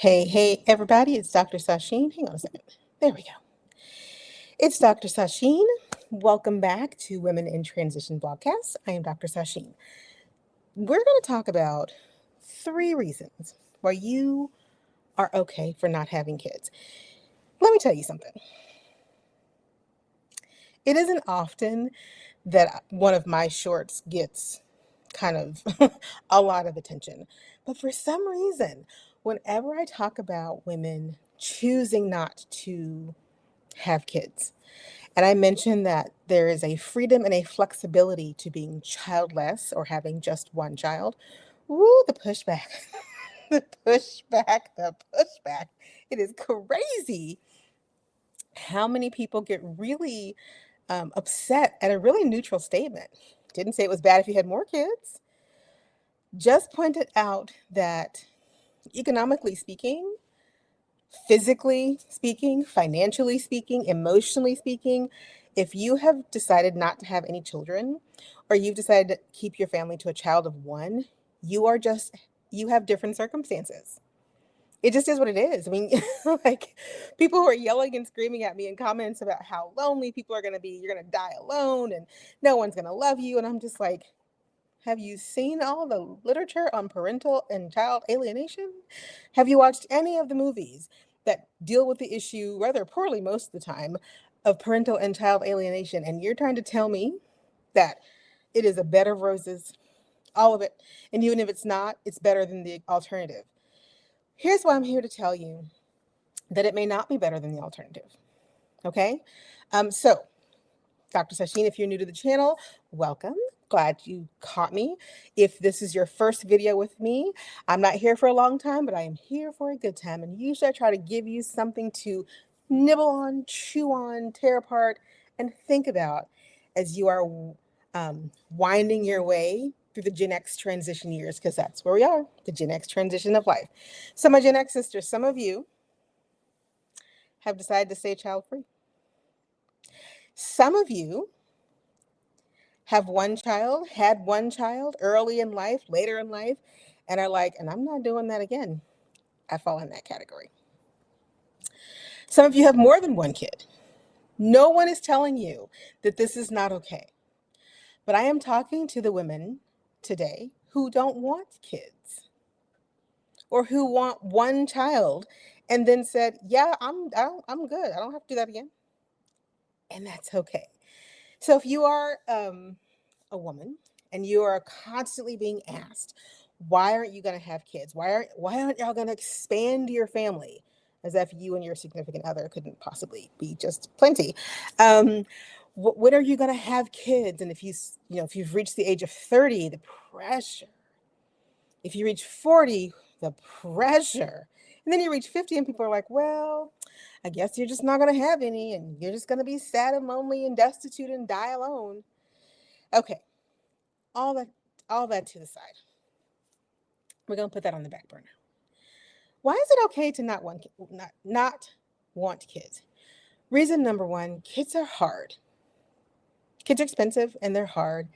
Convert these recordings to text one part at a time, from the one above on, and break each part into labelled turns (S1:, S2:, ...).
S1: Hey, everybody, it's Dr. Sasheen. Hang on a second. There we go. It's Dr. Sasheen. Welcome back to Women in Transition Blogcast. I am Dr. Sasheen. We're going to talk about 3 reasons why you are okay for not having kids. Let me tell you something. It isn't often that one of my shorts gets kind of a lot of attention, but for some reason, whenever I talk about women choosing not to have kids, and I mentioned that there is a freedom and a flexibility to being childless or having just one child. Woo, the pushback, the pushback. It is crazy how many people get really upset at a really neutral statement. Didn't say it was bad if you had more kids, just pointed out that economically speaking, physically speaking, financially speaking, emotionally speaking, if you have decided not to have any children, or you've decided to keep your family to a child of one, you have different circumstances. It just is what it is. I mean, like people who are yelling and screaming at me in comments about how lonely people are going to be, you're going to die alone and no one's going to love you. And I'm just like, have you seen all the literature on parental and child alienation? Have you watched any of the movies that deal with the issue, rather poorly most of the time, of parental and child alienation? And you're trying to tell me that it is a bed of roses, all of it. And even if it's not, it's better than the alternative. Here's why I'm here to tell you that it may not be better than the alternative. Okay? So Dr. Sasheen, if you're new to the channel, welcome. Glad you caught me. If this is your first video with me, I'm not here for a long time, but I am here for a good time. And usually I try to give you something to nibble on, chew on, tear apart, and think about as you are winding your way through the Gen X transition years, because that's where we are, the Gen X transition of life. So my Gen X sisters, some of you have decided to stay child free. Some of you have one child, had one child early in life, later in life, and are like, and I'm not doing that again. I fall in that category. Some of you have more than one kid. No one is telling you that this is not okay. But I am talking to the women today who don't want kids or who want one child and then said, yeah, I'm good. I don't have to do that again. And that's okay. So if you are a woman and you are constantly being asked, why aren't you going to have kids? Why aren't y'all going to expand your family? As if you and your significant other couldn't possibly be just plenty. Um, when are you going to have kids? And if you've reached the age of 30, the pressure. If you reach 40, the pressure. And then you reach 50 and people are like, well, I guess you're just not going to have any and you're just going to be sad and lonely and destitute and die alone. Okay, all that to the side. We're going to put that on the back burner. Why is it okay to not want kids? Reason number one, kids are hard. Kids are expensive and they're hard.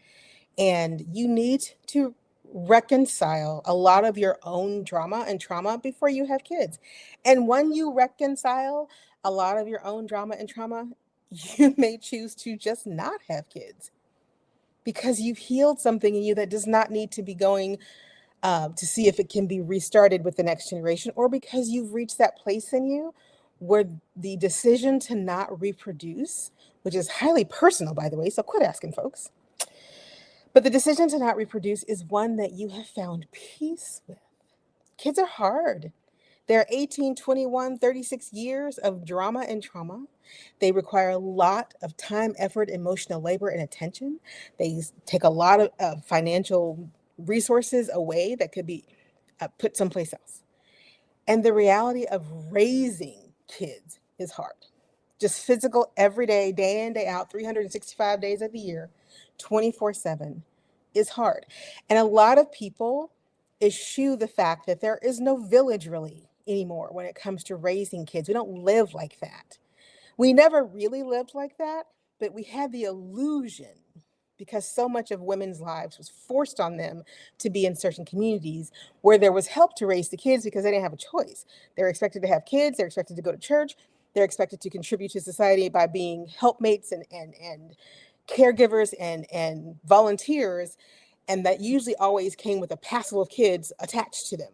S1: And you need to reconcile a lot of your own drama and trauma before you have kids. And when you reconcile a lot of your own drama and trauma, you may choose to just not have kids because you've healed something in you that does not need to be going to see if it can be restarted with the next generation, or because you've reached that place in you where the decision to not reproduce, which is highly personal, by the way, so quit asking folks. But the decision to not reproduce is one that you have found peace with. Kids are hard. They're 18, 21, 36 years of drama and trauma. They require a lot of time, effort, emotional labor, and attention. They take a lot of financial resources away that could be put someplace else. And the reality of raising kids is hard. Just physical, every day in, day out, 365 days of the year, 24/7 is hard. And a lot of people eschew the fact that there is no village really anymore when it comes to raising kids. We don't live like that. We never really lived like that, but we had the illusion because so much of women's lives was forced on them to be in certain communities where there was help to raise the kids because they didn't have a choice. They're expected to have kids, they're expected to go to church, they're expected to contribute to society by being helpmates and caregivers and volunteers. And that usually always came with a passel of kids attached to them.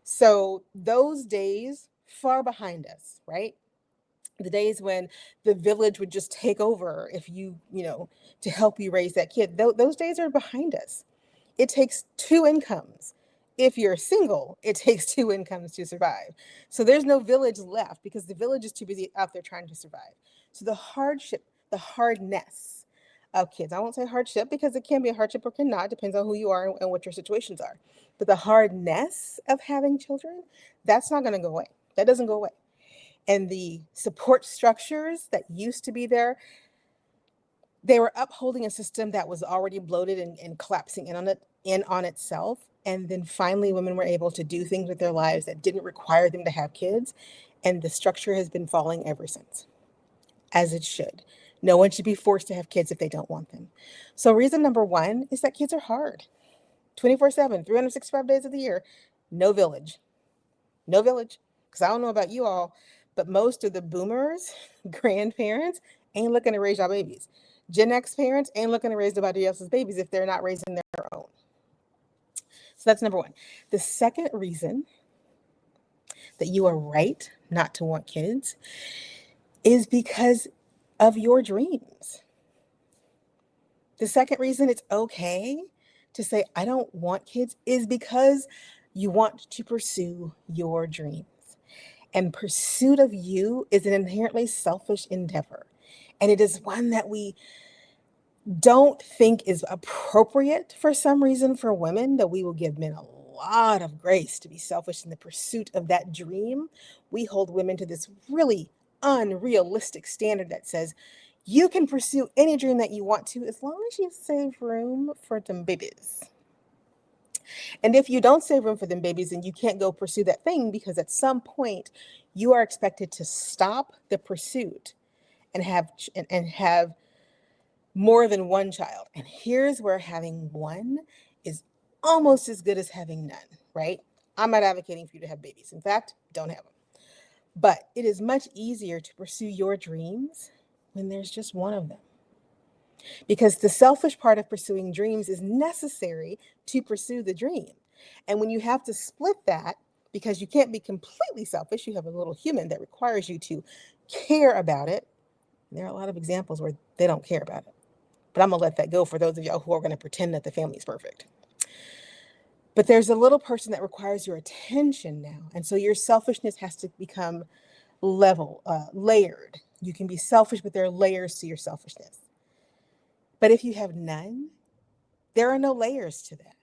S1: So those days far behind us, right? The days when the village would just take over if to help you raise that kid. Those days are behind us. It takes two incomes. If you're single, it takes two incomes to survive. So there's no village left because the village is too busy out there trying to survive. So the hardship, the hardness of kids, I won't say hardship because it can be a hardship or cannot, depends on who you are and what your situations are. But the hardness of having children, that's not going to go away. That doesn't go away. And the support structures that used to be there, they were upholding a system that was already bloated and collapsing in on itself. And then finally women were able to do things with their lives that didn't require them to have kids. And the structure has been falling ever since, as it should. No one should be forced to have kids if they don't want them. So reason number one is that kids are hard. 24/7, 365 days of the year, no village. No village. Because I don't know about you all, but most of the boomers, grandparents, ain't looking to raise y'all babies. Gen X parents ain't looking to raise nobody else's babies if they're not raising their own. So that's number one. The second reason that you are right not to want kids is because of your dreams. The second reason it's okay to say, I don't want kids, is because you want to pursue your dreams. And pursuit of you is an inherently selfish endeavor. And it is one that we don't think is appropriate for some reason for women, that we will give men a lot of grace to be selfish in the pursuit of that dream. We hold women to this really unrealistic standard that says you can pursue any dream that you want to as long as you save room for them babies. And if you don't save room for them babies, then you can't go pursue that thing, because at some point you are expected to stop the pursuit and have more than one child. And here's where having one is almost as good as having none, right? I'm not advocating for you to have babies. In fact, don't have them. But it is much easier to pursue your dreams when there's just one of them. Because the selfish part of pursuing dreams is necessary to pursue the dream. And when you have to split that, because you can't be completely selfish, you have a little human that requires you to care about it. There are a lot of examples where they don't care about it. But I'm going to let that go for those of y'all who are going to pretend that the family is perfect. But there's a little person that requires your attention now. And so your selfishness has to become layered. You can be selfish, but there are layers to your selfishness. But if you have none, there are no layers to that.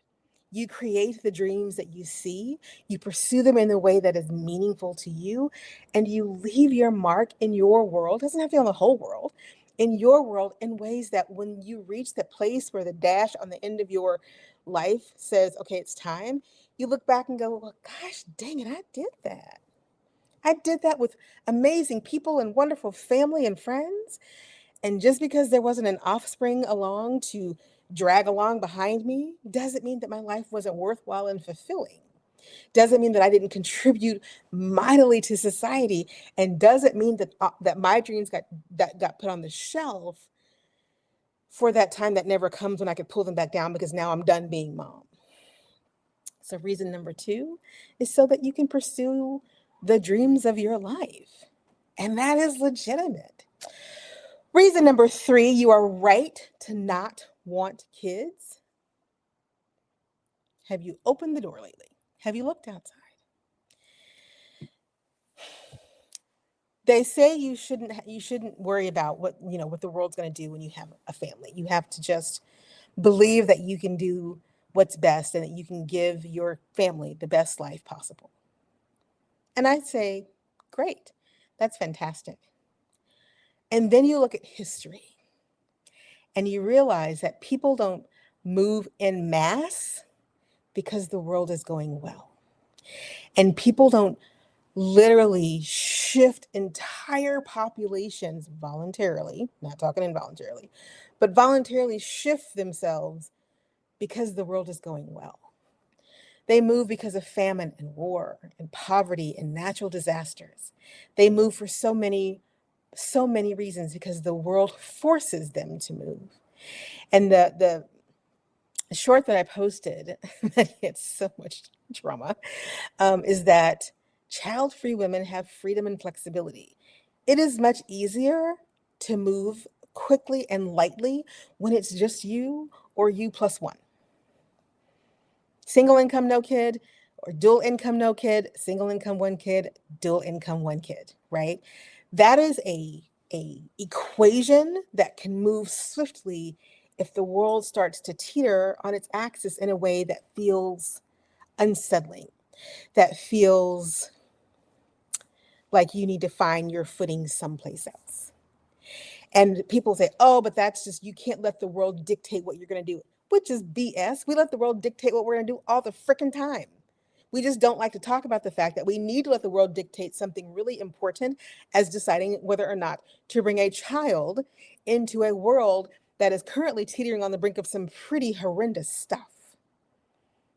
S1: You create the dreams that you see, you pursue them in the way that is meaningful to you, and you leave your mark in your world. It doesn't have to be on the whole world, in your world, in ways that when you reach that place where the dash on the end of your life says, okay, it's time, you look back and go, well, gosh, dang it, I did that. I did that with amazing people and wonderful family and friends. And just because there wasn't an offspring along to drag along behind me doesn't mean that my life wasn't worthwhile and fulfilling. Doesn't mean that I didn't contribute mightily to society, and doesn't mean that my dreams got put on the shelf for that time that never comes when I could pull them back down because now I'm done being mom. So reason number two is so that you can pursue the dreams of your life. And that is legitimate. Reason number three, you are right to not want kids. Have you opened the door lately? Have you looked outside? They say you shouldn't worry about what the world's going to do when you have a family. You have to just believe that you can do what's best and that you can give your family the best life possible. And I say, great, that's fantastic. And then you look at history and you realize that people don't move en masse because the world is going well. And people don't literally shift entire populations voluntarily, not talking involuntarily, but voluntarily shift themselves because the world is going well. They move because of famine and war and poverty and natural disasters. They move for so many reasons because the world forces them to move. And the short that I posted that gets so much drama is that child-free women have freedom and flexibility. It is much easier to move quickly and lightly when it's just you or you plus one. Single income, no kid, or dual income, no kid, single income, one kid, dual income, one kid, right? That is a equation that can move swiftly if the world starts to teeter on its axis in a way that feels unsettling, that feels like you need to find your footing someplace else. And people say, oh, but that's just, you can't let the world dictate what you're going to do, which is BS. We let the world dictate what we're going to do all the freaking time. We just don't like to talk about the fact that we need to let the world dictate something really important as deciding whether or not to bring a child into a world that is currently teetering on the brink of some pretty horrendous stuff,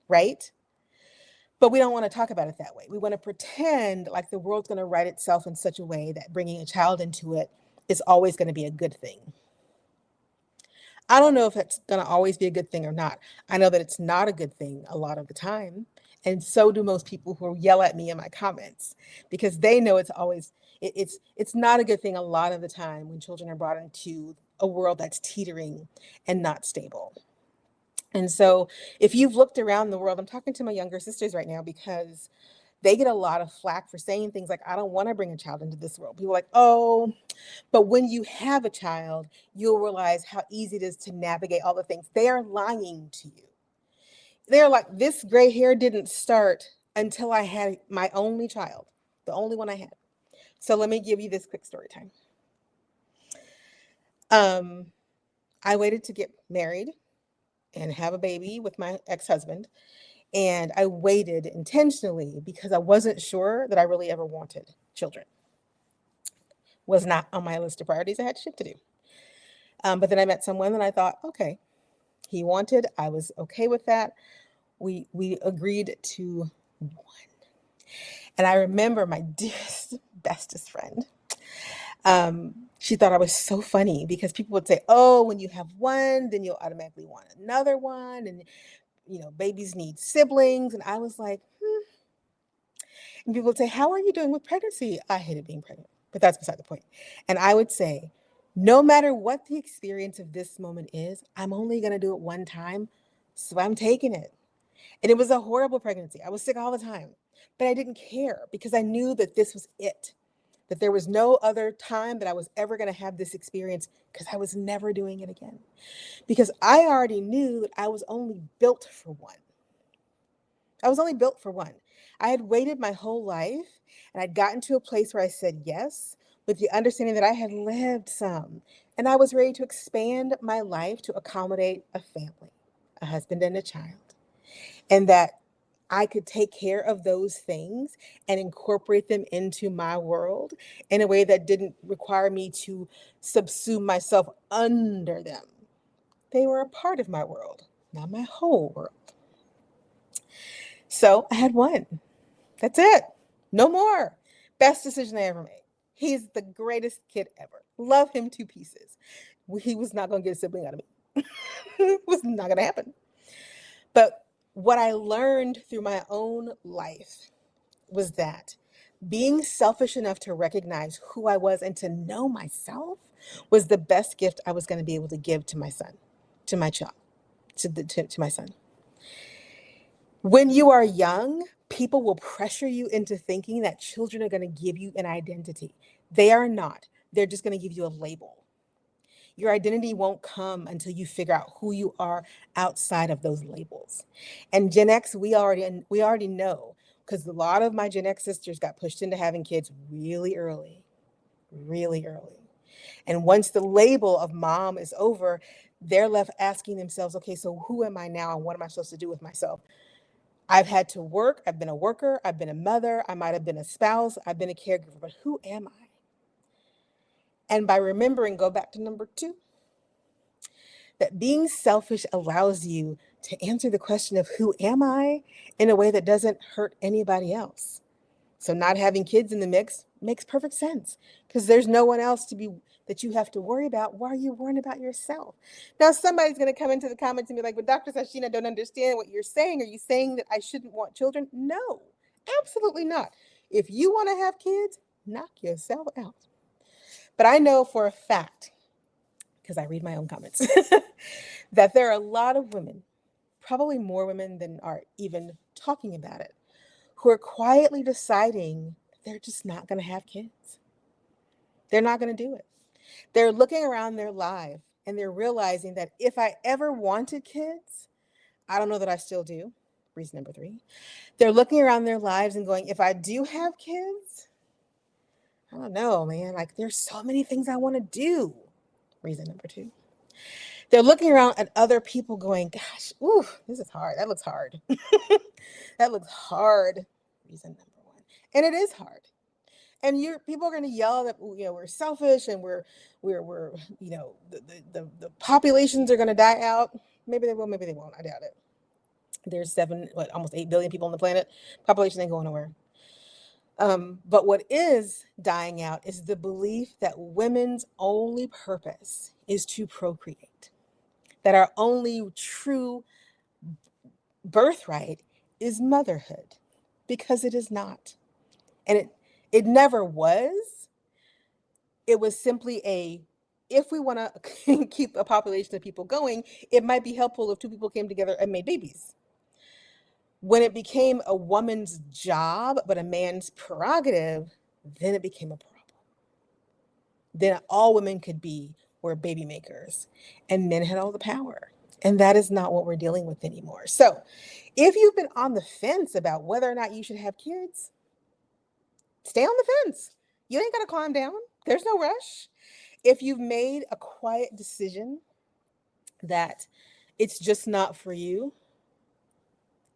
S1: right? But we don't want to talk about it that way. We want to pretend like the world's going to right itself in such a way that bringing a child into it is always going to be a good thing. I don't know if it's going to always be a good thing or not. I know that it's not a good thing a lot of the time. And so do most people who yell at me in my comments because they know it's always, it's not a good thing a lot of the time when children are brought into a world that's teetering and not stable. And so if you've looked around the world, I'm talking to my younger sisters right now because they get a lot of flack for saying things like, I don't want to bring a child into this world. People are like, oh, but when you have a child, you'll realize how easy it is to navigate all the things. They are lying to you. They're like, this gray hair didn't start until I had my only child, the only one I had. So let me give you this quick story time. I waited to get married and have a baby with my ex-husband. And I waited intentionally because I wasn't sure that I really ever wanted children. Was not on my list of priorities. I had shit to do. But then I met someone and I thought, okay, he wanted, I was okay with that. We agreed to one. And I remember my dearest, bestest friend. She thought I was so funny because people would say, oh, when you have one, then you'll automatically want another one. And, you know, babies need siblings. And I was like, And people would say, how are you doing with pregnancy? I hated being pregnant, but that's beside the point. And I would say, no matter what the experience of this moment is, I'm only going to do it one time. So I'm taking it. And it was a horrible pregnancy. I was sick all the time, but I didn't care because I knew that this was it, that there was no other time that I was ever going to have this experience because I was never doing it again. Because I already knew that I was only built for one. I was only built for one. I had waited my whole life and I'd gotten to a place where I said yes, with the understanding that I had lived some and I was ready to expand my life to accommodate a family, a husband and a child, and that I could take care of those things and incorporate them into my world in a way that didn't require me to subsume myself under them. They were a part of my world, not my whole world. So I had one. That's it. No more. Best decision I ever made. He's the greatest kid ever. Love him to pieces. He was not going to get a sibling out of me. It was not going to happen. But what I learned through my own life was that being selfish enough to recognize who I was and to know myself was the best gift I was going to be able to give to my son, to my child, to my son. When you are young, people will pressure you into thinking that children are going to give you an identity. They are not. They're just going to give you a label. Your identity won't come until you figure out who you are outside of those labels. And Gen X, we already know because a lot of my Gen X sisters got pushed into having kids really early, really early. And once the label of mom is over, they're left asking themselves, okay, so who am I now and what am I supposed to do with myself? I've had to work. I've been a worker. I've been a mother. I might have been a spouse. I've been a caregiver, but who am I? And by remembering, go back to number 2. that being selfish allows you to answer the question of who am I in a way that doesn't hurt anybody else. So not having kids in the mix makes perfect sense because there's no one else to be that you have to worry about. Why are you worrying about yourself? Now somebody's going to come into the comments and be like, "But Dr. Sashina, I don't understand what you're saying. Are you saying that I shouldn't want children?" No, absolutely not. If you want to have kids, knock yourself out. But I know for a fact, because I read my own comments, that there are a lot of women, probably more women than are even talking about it, who are quietly deciding they're just not going to have kids. They're not going to do it. They're looking around their life and they're realizing that if I ever wanted kids, I don't know that I still do. Reason number 3. They're looking around their lives and going, if I do have kids, I don't know, man. Like there's so many things I want to do. Reason number 2. They're looking around at other people going, gosh, ooh, this is hard. That looks hard. That looks hard. Reason number 1. And it is hard. And people are going to yell that we're selfish and we're the populations are going to die out. Maybe they will, maybe they won't. I doubt it. There's almost 8 billion people on the planet. Population ain't going nowhere. But what is dying out is the belief that women's only purpose is to procreate, that our only true birthright is motherhood, because it is not. And it never was. It was simply if we want to keep a population of people going, it might be helpful if 2 people came together and made babies. When it became a woman's job, but a man's prerogative, then it became a problem. Then all women were baby makers and men had all the power. And that is not what we're dealing with anymore. So if you've been on the fence about whether or not you should have kids, stay on the fence. You ain't got to calm down. There's no rush. If you've made a quiet decision that it's just not for you,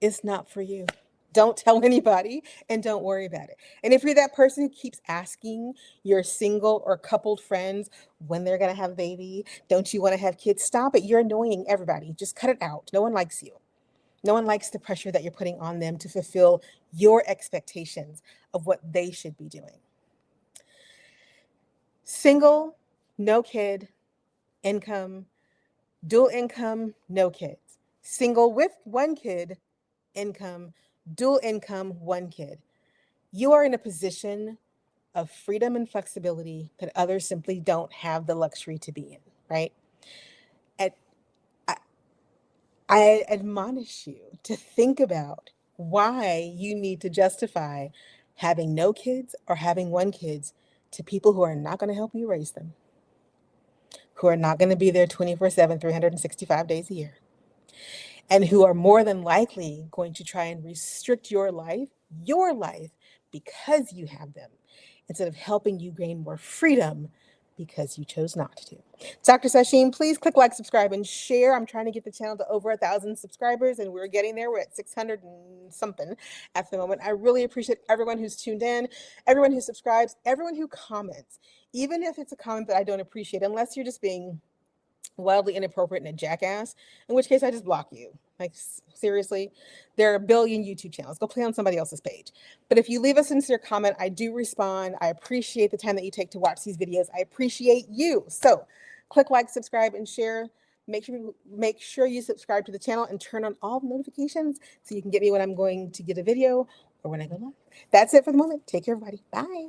S1: it's not for you. Don't tell anybody and don't worry about it. And if you're that person who keeps asking your single or coupled friends when they're going to have a baby, don't you want to have kids? Stop it. You're annoying everybody. Just cut it out. No one likes you. No one likes the pressure that you're putting on them to fulfill your expectations of what they should be doing. Single, no kid, income, dual income, no kids. Single with 1 kid, income, dual income, 1 kid. You are in a position of freedom and flexibility that others simply don't have the luxury to be in, right? And I admonish you to think about why you need to justify having no kids or having 1 kid to people who are not going to help you raise them, who are not going to be there 24/7, 365 days a year, and who are more than likely going to try and restrict your life, because you have them, instead of helping you gain more freedom because you chose not to. Dr. Sasheen, please click like, subscribe, and share. I'm trying to get the channel to over 1,000 subscribers, and we're getting there. We're at 600 and something at the moment. I really appreciate everyone who's tuned in, everyone who subscribes, everyone who comments, even if it's a comment that I don't appreciate, unless you're just being wildly inappropriate and a jackass, in which case I just block you. Like, seriously, there are a billion YouTube channels. Go play on somebody else's page. But if you leave a sincere comment, I do respond. I appreciate the time that you take to watch these videos. I appreciate you. So click like, subscribe, and share. Make sure you subscribe to the channel and turn on all the notifications so you can get me when I'm going to get a video or when I go live. That's it for the moment. Take care, everybody. Bye.